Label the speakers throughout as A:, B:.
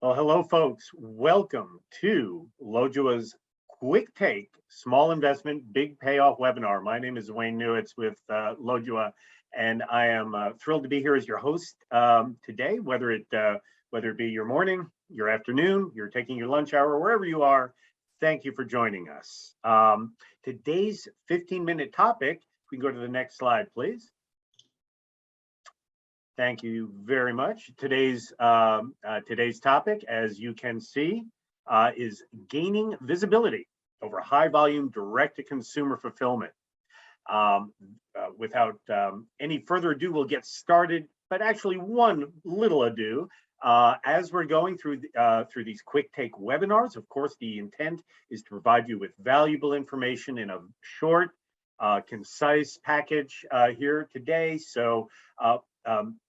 A: Well, hello, folks. Welcome to Logiwa's Quick Take Small Investment, Big Payoff webinar. My name is Wayne Newitz with Logiwa, and I am thrilled to be here as your host today, whether it be your morning, your afternoon, you're taking your lunch hour, wherever you are. Thank you for joining us. Today's 15-minute topic, if we can go to the next slide, please. Thank you very much. Today's topic, as you can see, is gaining visibility over high volume direct-to-consumer fulfillment. Without any further ado, we'll get started. But actually, one little ado, as we're going through these quick take webinars. Of course, the intent is to provide you with valuable information in a short, concise package here today. So.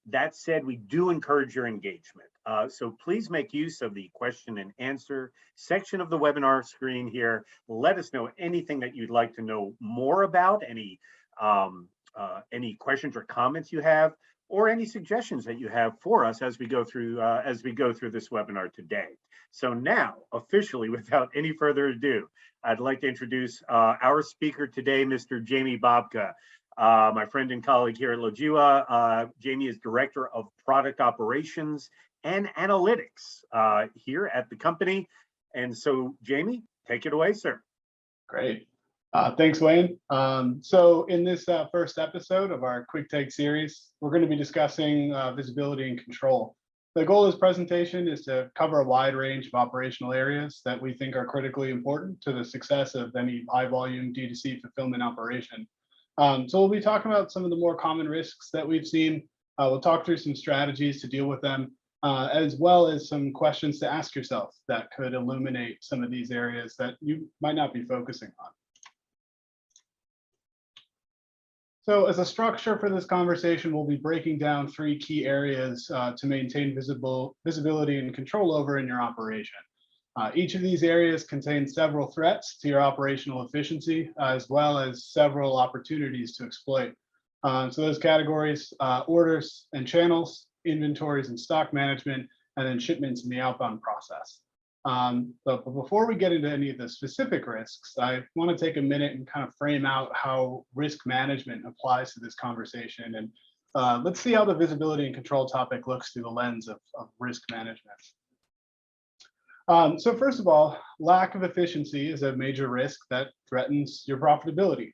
A: That said, we do encourage your engagement. So please make use of the question and answer section of the webinar screen here. Let us know anything that you'd like to know more about, any questions or comments you have, or any suggestions that you have for us as we go through this webinar today. So now, officially, without any further ado, I'd like to introduce our speaker today, Mr. Jamie Babka. My friend and colleague here at Logiwa. Jamie is Director of Product Operations and Analytics here at the company. And so, Jamie, take it away, sir.
B: Great. Thanks, Wayne. So in this first episode of our Quick Take series, we're going to be discussing visibility and control. The goal of this presentation is to cover a wide range of operational areas that we think are critically important to the success of any high-volume DTC fulfillment operation. So we'll be talking about some of the more common risks that we've seen. We'll talk through some strategies to deal with them, as well as some questions to ask yourself that could illuminate some of these areas that you might not be focusing on. So as a structure for this conversation, we'll be breaking down three key areas to maintain visibility and control over in your operation. Each of these areas contains several threats to your operational efficiency, as well as several opportunities to exploit. So those categories, orders and channels, inventories and stock management, and then shipments in the outbound process. But before we get into any of the specific risks, I want to take a minute and kind of frame out how risk management applies to this conversation. And let's see how the visibility and control topic looks through the lens of risk management. So first of all, lack of efficiency is a major risk that threatens your profitability.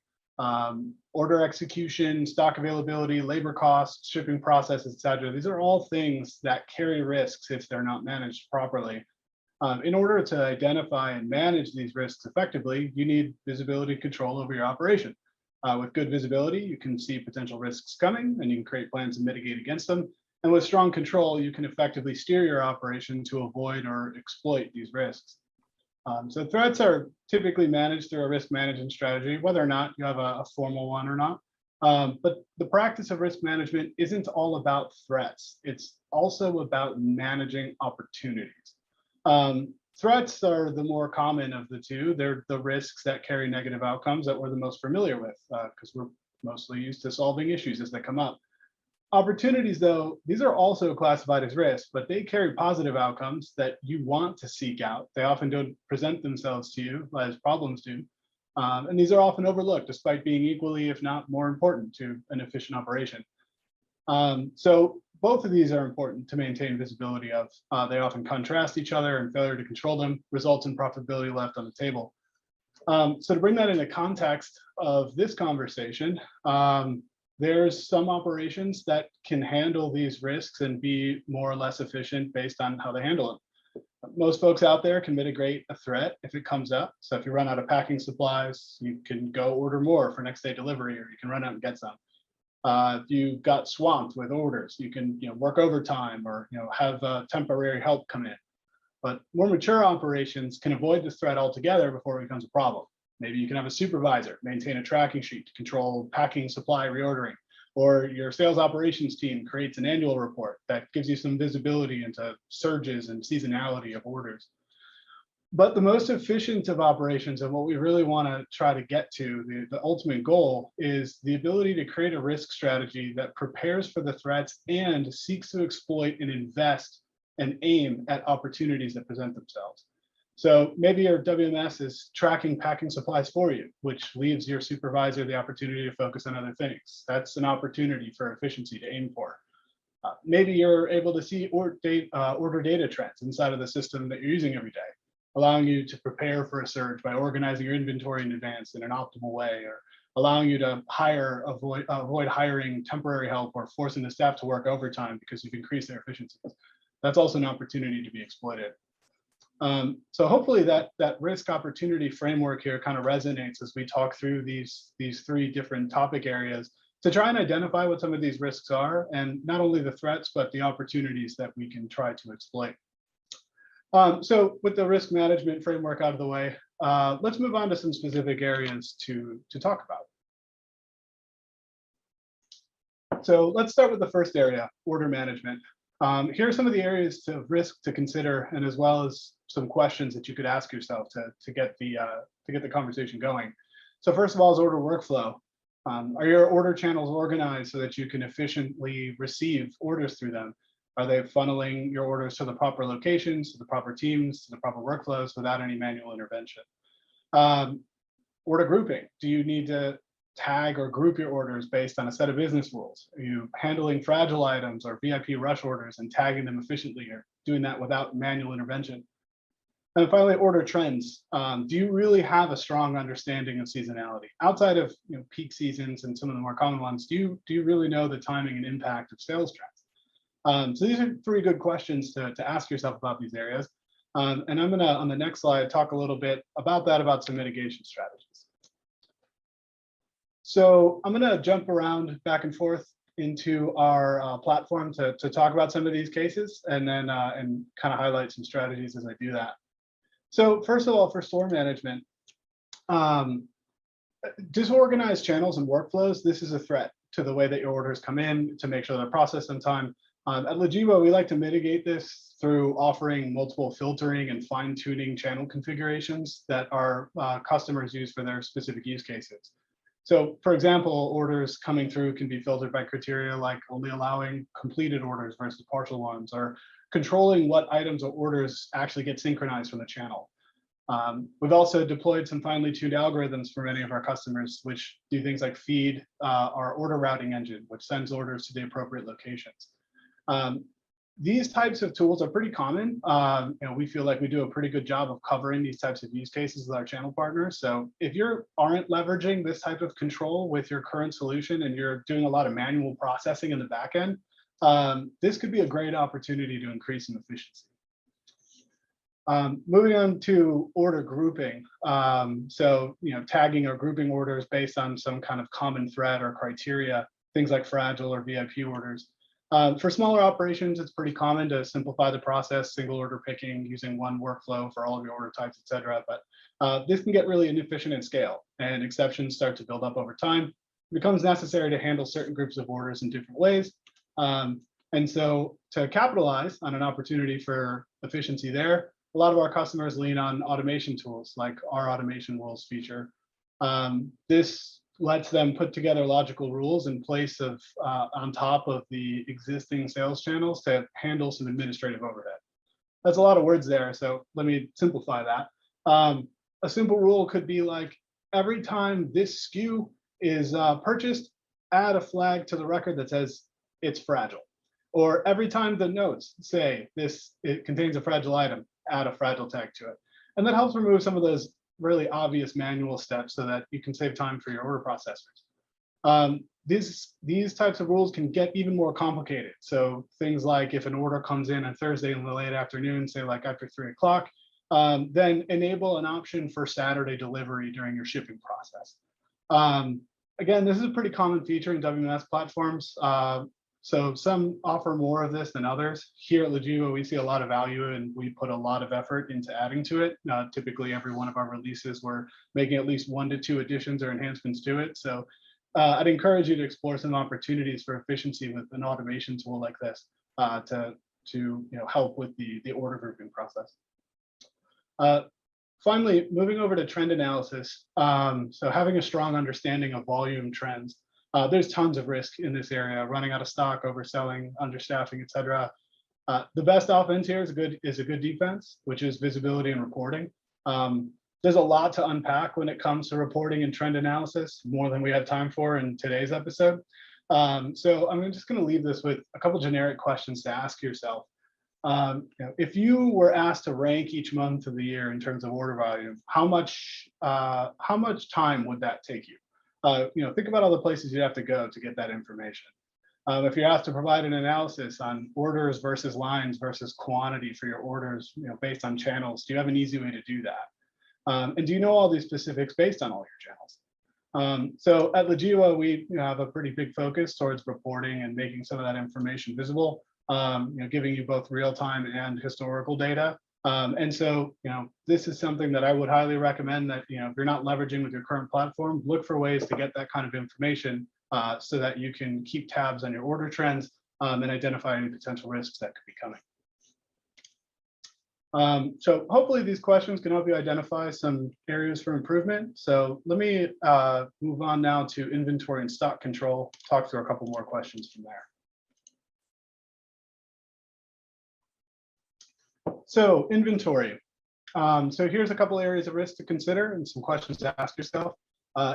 B: Order execution, stock availability, labor costs, shipping processes, etc. These are all things that carry risks if they're not managed properly. In order to identify and manage these risks effectively, you need visibility and control over your operation. With good visibility, you can see potential risks coming and you can create plans to mitigate against them. And with strong control, you can effectively steer your operation to avoid or exploit these risks. So threats are typically managed through a risk management strategy, whether or not you have a formal one or not. But the practice of risk management isn't all about threats. It's also about managing opportunities. Threats are the more common of the two. They're the risks that carry negative outcomes that we're the most familiar with because we're mostly used to solving issues as they come up. Opportunities, though, these are also classified as risks, but they carry positive outcomes that you want to seek out. They often don't present themselves to you as problems do. And these are often overlooked despite being equally, if not more important to an efficient operation. So both of these are important to maintain visibility of. They often contrast each other, and failure to control them results in profitability left on the table. So to bring that into context of this conversation, there's some operations that can handle these risks and be more or less efficient based on how they handle them. Most folks out there can mitigate a threat if it comes up. So if you run out of packing supplies, you can go order more for next day delivery, or you can run out and get some. If you got swamped with orders, you can work overtime or have temporary help come in. But more mature operations can avoid this threat altogether before it becomes a problem. Maybe you can have a supervisor maintain a tracking sheet to control packing supply reordering, or your sales operations team creates an annual report that gives you some visibility into surges and seasonality of orders. But the most efficient of operations, and what we really want to try to get to, the ultimate goal, is the ability to create a risk strategy that prepares for the threats and seeks to exploit and invest and aim at opportunities that present themselves. So maybe your WMS is tracking packing supplies for you, which leaves your supervisor the opportunity to focus on other things. That's an opportunity for efficiency to aim for. Maybe you're able to see order data trends inside of the system that you're using every day, allowing you to prepare for a surge by organizing your inventory in advance in an optimal way, or allowing you to avoid hiring temporary help or forcing the staff to work overtime because you've increased their efficiencies. That's also an opportunity to be exploited. So hopefully that risk opportunity framework here kind of resonates as we talk through these three different topic areas to try and identify what some of these risks are, and not only the threats, but the opportunities that we can try to exploit. So with the risk management framework out of the way, let's move on to some specific areas to talk about. So let's start with the first area, order management. Here are some of the areas of risk to consider, and as well as some questions that you could ask yourself to get the conversation going. So first of all is order workflow. Are your order channels organized so that you can efficiently receive orders through them? Are they funneling your orders to the proper locations, to the proper teams, to the proper workflows without any manual intervention? Order grouping. Do you need to tag or group your orders based on a set of business rules? Are you handling fragile items or VIP rush orders and tagging them efficiently, or doing that without manual intervention? And finally, order trends. Do you really have a strong understanding of seasonality outside of peak seasons and some of the more common ones? Do you really know the timing and impact of sales trends? So these are three good questions to ask yourself about these areas. And I'm gonna, on the next slide, talk a little bit about some mitigation strategies. So I'm gonna jump around back and forth into our platform to talk about some of these cases, and then and kind of highlight some strategies as I do that. So first of all, for store management, disorganized channels and workflows, this is a threat to the way that your orders come in, to make sure they're processed on time. At Logiwa, we like to mitigate this through offering multiple filtering and fine-tuning channel configurations that our customers use for their specific use cases. So for example, orders coming through can be filtered by criteria like only allowing completed orders versus partial ones, or controlling what items or orders actually get synchronized from the channel. We've also deployed some finely tuned algorithms for many of our customers, which do things like feed our order routing engine, which sends orders to the appropriate locations. These types of tools are pretty common. We feel like we do a pretty good job of covering these types of use cases with our channel partners. So if you aren't leveraging this type of control with your current solution and you're doing a lot of manual processing in the back end, this could be a great opportunity to increase in efficiency. Moving on to order grouping. So tagging or grouping orders based on some kind of common thread or criteria, things like fragile or VIP orders. For smaller operations, it's pretty common to simplify the process, single order picking, using one workflow for all of your order types, et cetera. But this can get really inefficient in scale, and exceptions start to build up over time. It becomes necessary to handle certain groups of orders in different ways. And so to capitalize on an opportunity for efficiency there, a lot of our customers lean on automation tools like our automation rules feature. This lets them put together logical rules in place of on top of the existing sales channels to handle some administrative overhead. That's a lot of words there, so let me simplify that. A simple rule could be like, every time this SKU is purchased, add a flag to the record that says it's fragile. Or every time the notes say it contains a fragile item, add a fragile tag to it. And that helps remove some of those really obvious manual steps so that you can save time for your order processors. These types of rules can get even more complicated. So things like if an order comes in on Thursday in the late afternoon, say like after 3 o'clock, then enable an option for Saturday delivery during your shipping process. Again, this is a pretty common feature in WMS platforms. So some offer more of this than others. Here at Logiwa, we see a lot of value and we put a lot of effort into adding to it. Typically, every one of our releases, we're making at least 1 to 2 additions or enhancements to it. So I'd encourage you to explore some opportunities for efficiency with an automation tool like this to help with the order grouping process. Finally, moving over to trend analysis. So having a strong understanding of volume trends. There's tons of risk in this area, running out of stock, overselling, understaffing, et cetera. The best offense here is a good defense, which is visibility and reporting. There's a lot to unpack when it comes to reporting and trend analysis, more than we have time for in today's episode. So I'm just going to leave this with a couple generic questions to ask yourself. If you were asked to rank each month of the year in terms of order volume, how much time would that take you? Think about all the places you'd have to go to get that information. If you're asked to provide an analysis on orders versus lines versus quantity for your orders, based on channels, do you have an easy way to do that? And do you know all these specifics based on all your channels? So at Logiwa, we have a pretty big focus towards reporting and making some of that information visible, giving you both real-time and historical data. And so, this is something that I would highly recommend that, if you're not leveraging with your current platform, look for ways to get that kind of information so that you can keep tabs on your order trends and identify any potential risks that could be coming. So hopefully these questions can help you identify some areas for improvement. So let me move on now to inventory and stock control, talk through a couple more questions from there. So inventory. So here's a couple areas of risk to consider and some questions to ask yourself.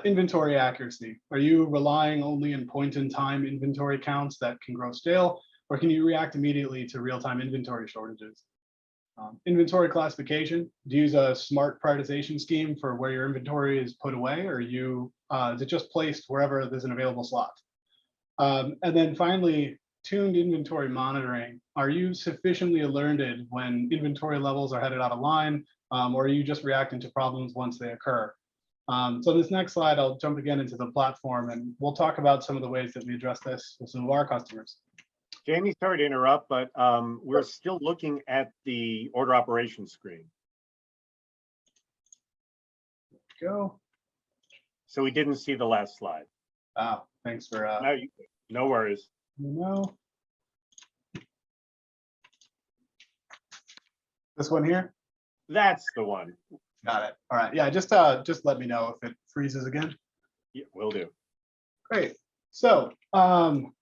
B: Inventory accuracy. Are you relying only on point-in-time inventory counts that can grow stale, or can you react immediately to real-time inventory shortages? Inventory classification. Do you use a smart prioritization scheme for where your inventory is put away, or is it just placed wherever there's an available slot? And then finally, tuned inventory monitoring. Are you sufficiently alerted when inventory levels are headed out of line, or are you just reacting to problems once they occur? So this next slide, I'll jump again into the platform, and we'll talk about some of the ways that we address this with some of our customers.
A: Jamie, sorry to interrupt, but we're still looking at the order operations screen.
B: Go.
A: So we didn't see the last slide.
B: Oh, thanks for.
A: No worries.
B: This one here?
A: That's the one.
B: Got it. All right. Yeah, just let me know if it freezes again.
A: Yeah, will do.
B: Great. So I'll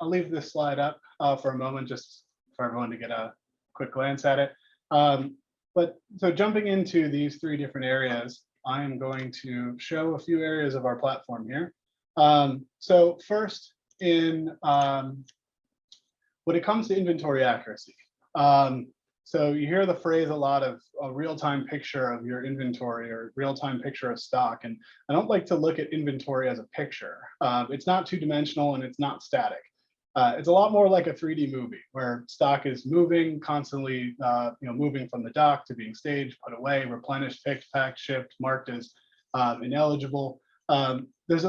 B: leave this slide up for a moment, just for everyone to get a quick glance at it. But so jumping into these three different areas, I am going to show a few areas of our platform here. So first, when it comes to inventory accuracy. So you hear the phrase a lot of a real-time picture of your inventory or real-time picture of stock. And I don't like to look at inventory as a picture. It's not two-dimensional and it's not static. It's a lot more like a 3D movie where stock is moving constantly, moving from the dock to being staged, put away, replenished, picked, packed, shipped, marked as ineligible. There's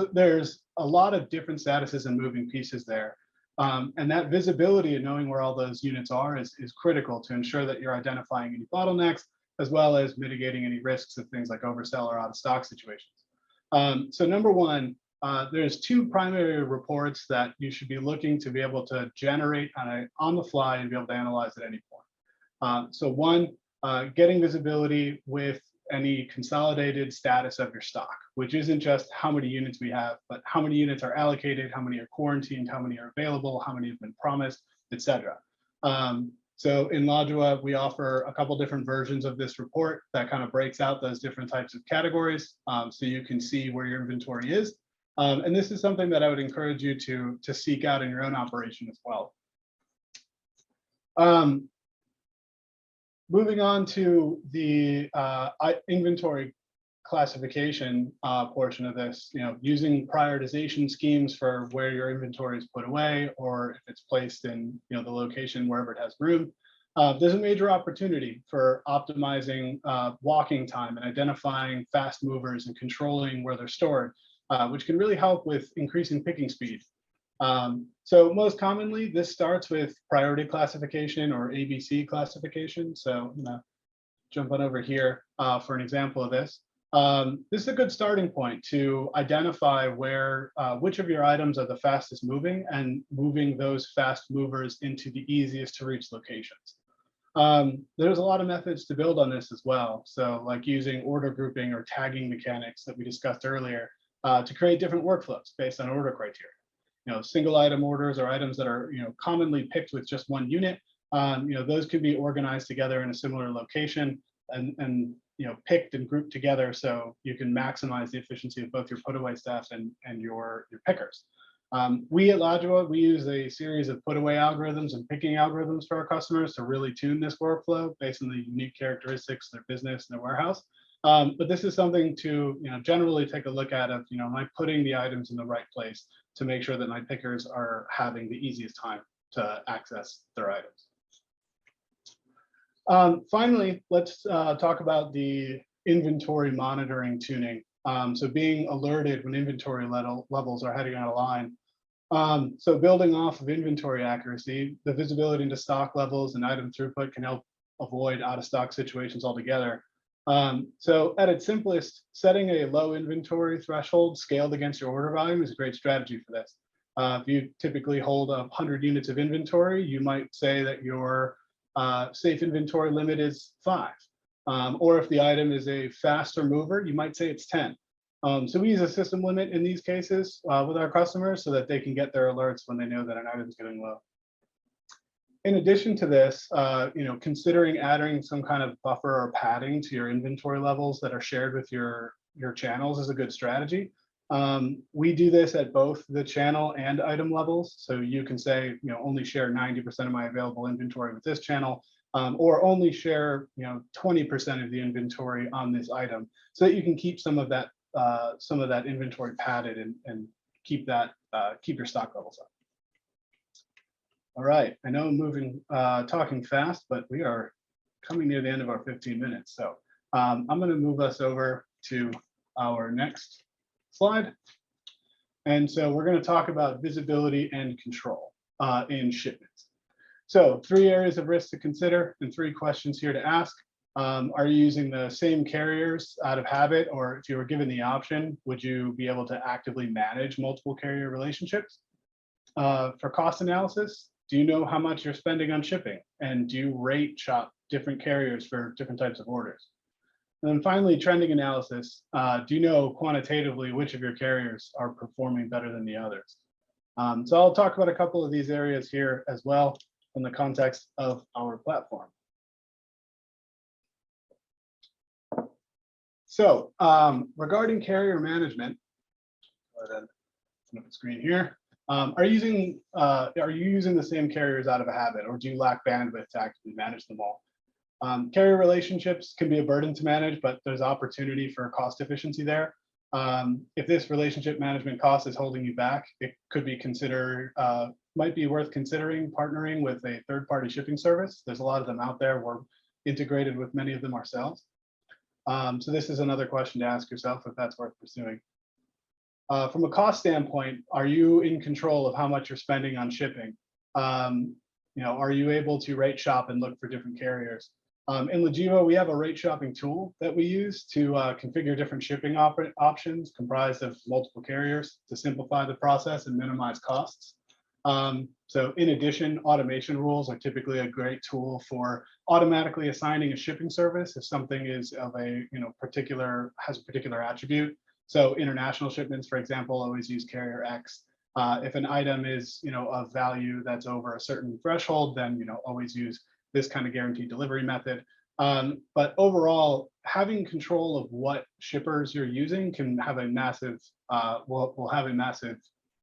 B: a lot of different statuses and moving pieces there. And that visibility and knowing where all those units are is critical to ensure that you're identifying any bottlenecks, as well as mitigating any risks of things like oversell or out of stock situations. So number one, there's two primary reports that you should be looking to be able to generate on the fly and be able to analyze at any point. So one, getting visibility with any consolidated status of your stock, which isn't just how many units we have, but how many units are allocated, how many are quarantined, how many are available, how many have been promised, etc. So in Logiwa, we offer a couple different versions of this report that kind of breaks out those different types of categories, so you can see where your inventory is. And this is something that I would encourage you to seek out in your own operation as well. Moving on to the inventory classification portion of this, using prioritization schemes for where your inventory is put away, or if it's placed in the location wherever it has room. There's a major opportunity for optimizing walking time and identifying fast movers and controlling where they're stored, which can really help with increasing picking speed. So most commonly, this starts with priority classification or ABC classification. So I'm gonna jump on over here for an example of this. This is a good starting point to identify which of your items are the fastest moving and moving those fast movers into the easiest to reach locations. There's a lot of methods to build on this as well. So like using order grouping or tagging mechanics that we discussed earlier to create different workflows based on order criteria. Single item orders or items that are commonly picked with just one unit Those could be organized together in a similar location and picked and grouped together so you can maximize the efficiency of both your put away staff and your pickers. We at Logiwa, we use a series of put away algorithms and picking algorithms for our customers to really tune this workflow based on the unique characteristics of their business and their warehouse. But this is something to generally take a look at of, am I putting the items in the right place to make sure that my pickers are having the easiest time to access their items. Finally, let's talk about the inventory monitoring tuning. So being alerted when inventory levels are heading out of line. So building off of inventory accuracy, the visibility into stock levels and item throughput can help avoid out of stock situations altogether. So at its simplest, setting a low inventory threshold scaled against your order volume is a great strategy for this. If you typically hold 100 units of inventory, you might say that your safe inventory limit is 5. Or if the item is a faster mover, you might say it's 10. So we use a system limit in these cases with our customers so that they can get their alerts when they know that an item is getting low. In addition to this, considering adding some kind of buffer or padding to your inventory levels that are shared with your channels is a good strategy. We do this at both the channel and item levels. So you can say, only share 90% of my available inventory with this channel, or only share, 20% of the inventory on this item, so that you can keep some of that inventory padded and keep your stock levels up. All right, I know I'm talking fast, but we are coming near the end of our 15 minutes. So I'm going to move us over to our next slide. And so we're going to talk about visibility and control in shipments. So 3 areas of risk to consider and 3 questions here to ask. Are you using the same carriers out of habit, or if you were given the option, would you be able to actively manage multiple carrier relationships? For cost analysis, do you know how much you're spending on shipping? And do you rate shop different carriers for different types of orders? And then finally, trending analysis. Do you know quantitatively which of your carriers are performing better than the others? So I'll talk about a couple of these areas here as well in the context of our platform. So regarding carrier management, go ahead and open up the screen here. Are you using the same carriers out of a habit, or do you lack bandwidth to actively manage them all? Carrier relationships can be a burden to manage, but there's opportunity for cost efficiency there. If this relationship management cost is holding you back, it could be might be worth considering partnering with a third-party shipping service. There's a lot of them out there. We're integrated with many of them ourselves. So this is another question to ask yourself if that's worth pursuing. From a cost standpoint, are you in control of how much you're spending on shipping? Are you able to rate shop and look for different carriers? In Logiwa, we have a rate shopping tool that we use to configure different shipping options comprised of multiple carriers to simplify the process and minimize costs. So in addition, automation rules are typically a great tool for automatically assigning a shipping service if something is of a has a particular attribute. So international shipments, for example, always use carrier X. If an item is of value that's over a certain threshold, then always use this kind of guaranteed delivery method. But overall, having control of what shippers you're using can have a massive will have a massive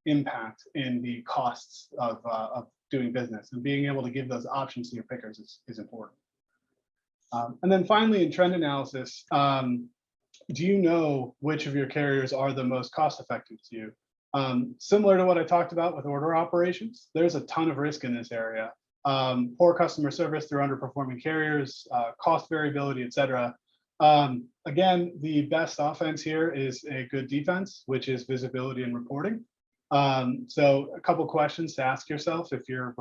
B: impact in the costs of doing business, and being able to give those options to your pickers is important. And then finally, in trend analysis, do you know which of your carriers are the most cost effective to you? Similar to what I talked about with order operations, there's a ton of risk in this area. Poor customer service through underperforming carriers, cost variability, etc. Again, the best offense here is a good defense, which is visibility and reporting. So a couple questions to ask yourself if you're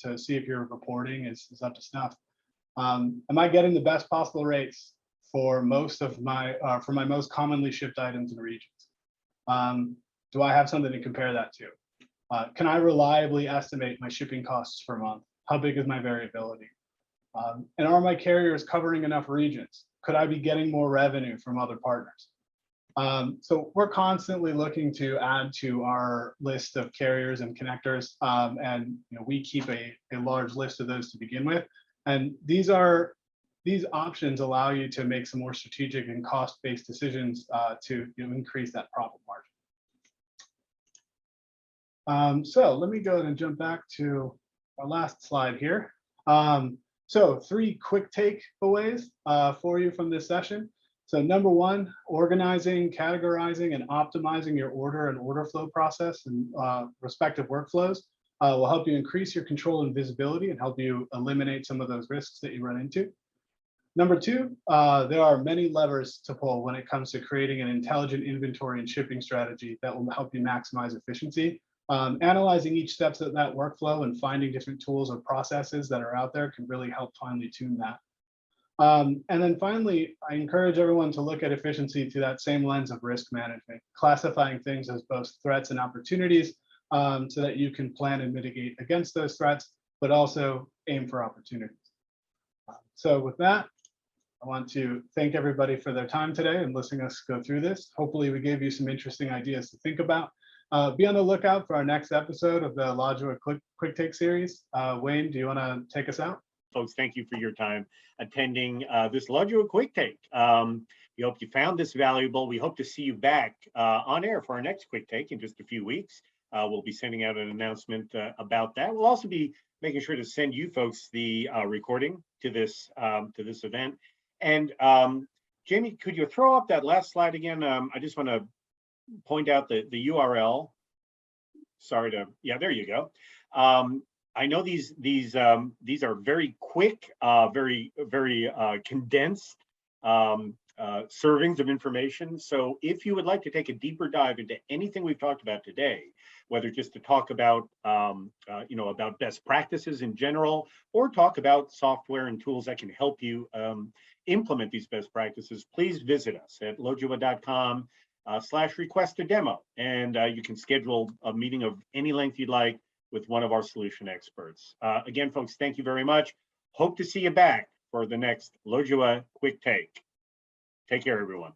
B: to see if your reporting is up to snuff. Am I getting the best possible rates for most of my most commonly shipped items and regions? Do I have something to compare that to? Can I reliably estimate my shipping costs per month? How big is my variability? And are my carriers covering enough regions? Could I be getting more revenue from other partners? So we're constantly looking to add to our list of carriers and connectors, and we keep a large list of those to begin with. And these options allow you to make some more strategic and cost-based decisions to increase that profit margin. So let me go ahead and jump back to our last slide here. So 3 quick takeaways for you from this session. So number 1, organizing, categorizing, and optimizing your order and order flow process and respective workflows will help you increase your control and visibility and help you eliminate some of those risks that you run into. Number 2, there are many levers to pull when it comes to creating an intelligent inventory and shipping strategy that will help you maximize efficiency. Analyzing each steps of that workflow and finding different tools or processes that are out there can really help finely tune that. And then finally, I encourage everyone to look at efficiency through that same lens of risk management, classifying things as both threats and opportunities so that you can plan and mitigate against those threats, but also aim for opportunities. So with that, I want to thank everybody for their time today and listening us go through this. Hopefully we gave you some interesting ideas to think about. Be on the lookout for our next episode of the Logiwa Quick Take series. Wayne, do you want to take us out?
A: Folks, thank you for your time attending this Logiwa Quick Take. We hope you found this valuable. We hope to see you back on air for our next Quick Take in just a few weeks. We'll be sending out an announcement about that. We'll also be making sure to send you folks the recording to this event. And Jamie, could you throw up that last slide again? I just want to point out the URL. Sorry to, yeah, there you go. I know these are very quick, very condensed servings of information. So if you would like to take a deeper dive into anything we've talked about today, whether just to talk about about best practices in general, or talk about software and tools that can help you implement these best practices, please visit us at logiwa.com/request a demo, and you can schedule a meeting of any length you'd like with one of our solution experts. Again, folks, thank you very much. Hope to see you back for the next Logiwa Quick Take. Take care, everyone.